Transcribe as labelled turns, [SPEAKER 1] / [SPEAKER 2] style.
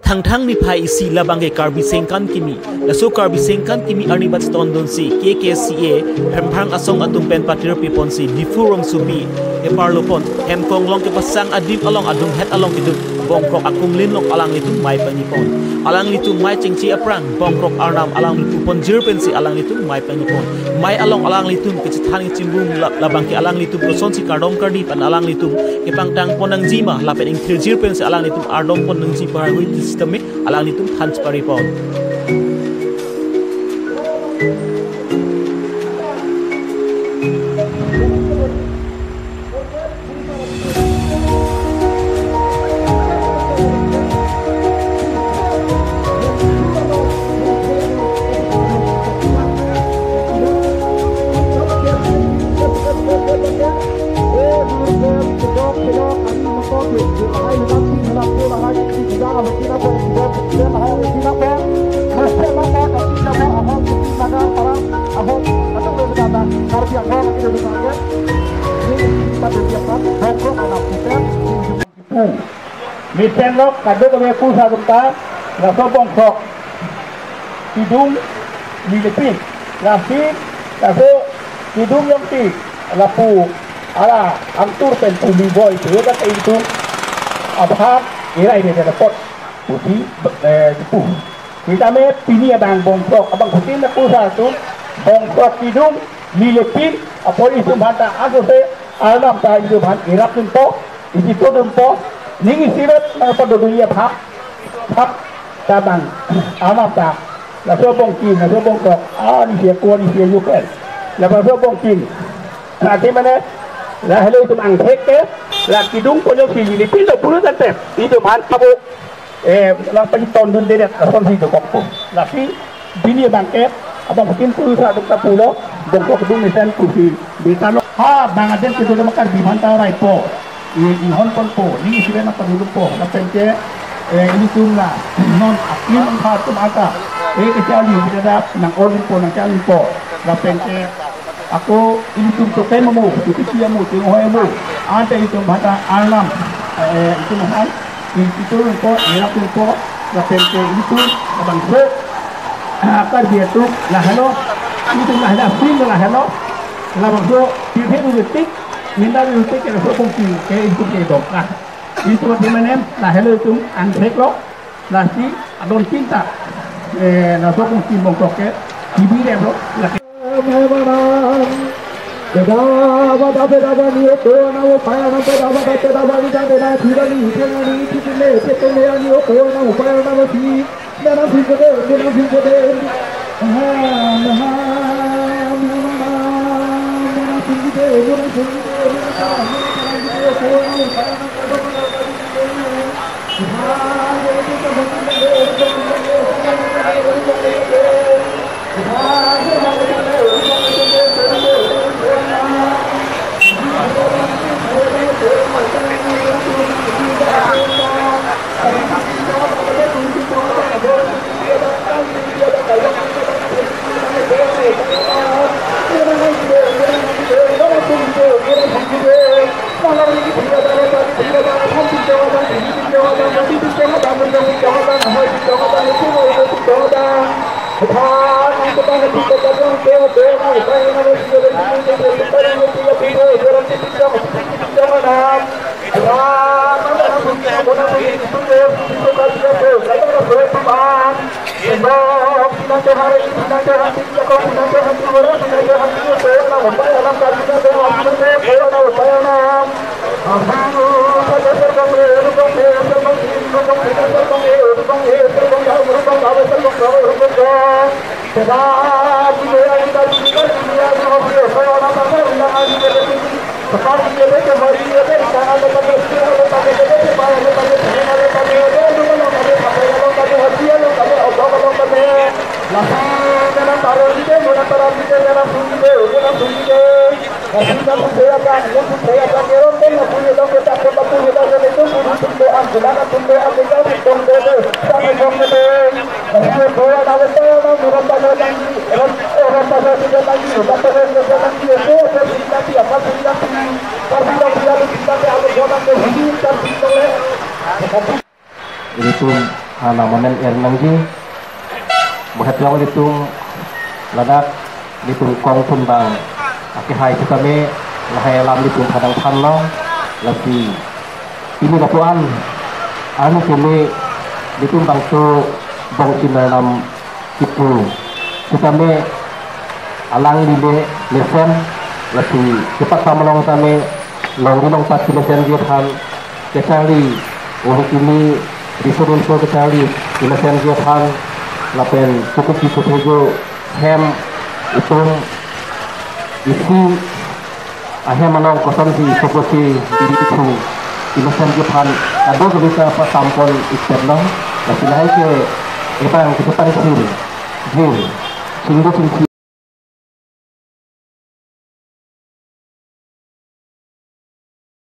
[SPEAKER 1] thang ni phai isi labang ke karbi sengkan kimi laso karbi sengkan kimi arni bat ston don si KKCA phang asong atung pen patir pipon si difurong subi e parlopon em kong long ke pasang adim along adung het along itu bongkrok akum lin long alang itu mai panipon alang itu mai cengci aprang bongkrok arnam alang itu pon jirpen si alang itu mai panipon mai along alang itu ke cithani cimbung labang ke alang itu proson si kardom kardi pan alang itu ke pangtang ponang jima lapen ing thir jirpen si alang itu ardom pon nang ji paragui sistem alang itu hans paripon
[SPEAKER 2] Miten lok kado kami kusa kita laso bongkok hidung milepin nasi laso hidung yang ti lapu ala antur pentu boy itu kan itu abah ira ini ada pot putih tepu kita me pini abang bongkok abang putih nak kusa tu bongkok hidung milepin apa itu banta aku se alam ta itu bant irap tempo itu tempo Ning sirat apa dunia hap tabang amat tak la so bongkin la so bongkok ni sia kuat ni sia yukel la ba so bongkin nanti mana la hello itu angkek ke la kidung ponyo si ni pito puluh tante itu man abu la penton dun dia kon si dokok la si bini bangke abang mungkin puluh satu pulau bongkok kidung nisan kursi bisa ha bangaden itu makan di mantau raipo di Hong Kong po, ni sila na panulong po, na pente, ini tumla, non akin ang hatum ata, kacali, binadap, ng orlin po, ng challenge po, na pente, ako, ini tumtokay mo, tutisiya mo, tinguhay mo, ante itong bata, alam, ito mahal, ito rin po, hirapin po, na pente, ito, nabangso, karbiya ito, lahalo, ito lahalo, film lahalo, nabangso, pirhe ulitik, minta diutik ke so kongsi ke itu ke dok nah itu bagaimana lah hello itu anggrek lo nasi adon cinta nah so kongsi bongkok ke bibir lo lah
[SPEAKER 3] momen ernangji buhat jong litung ladak litung kong tumbang aki hai kami lahai lam litung kadang panlo lagi ini lapuan anu kini litung bang tu bang cinalam itu kami alang lile lesen lagi cepat sama long kami long pas lesen dia kan kecali untuk ini disuruh kecali lesen dia kan lapen cukup disuruh hem itu isi akhirnya manong kosan si seperti diri itu lesen dia kan ada bisa apa tampon istilah masih lagi ke apa yang kita tahu sini singgung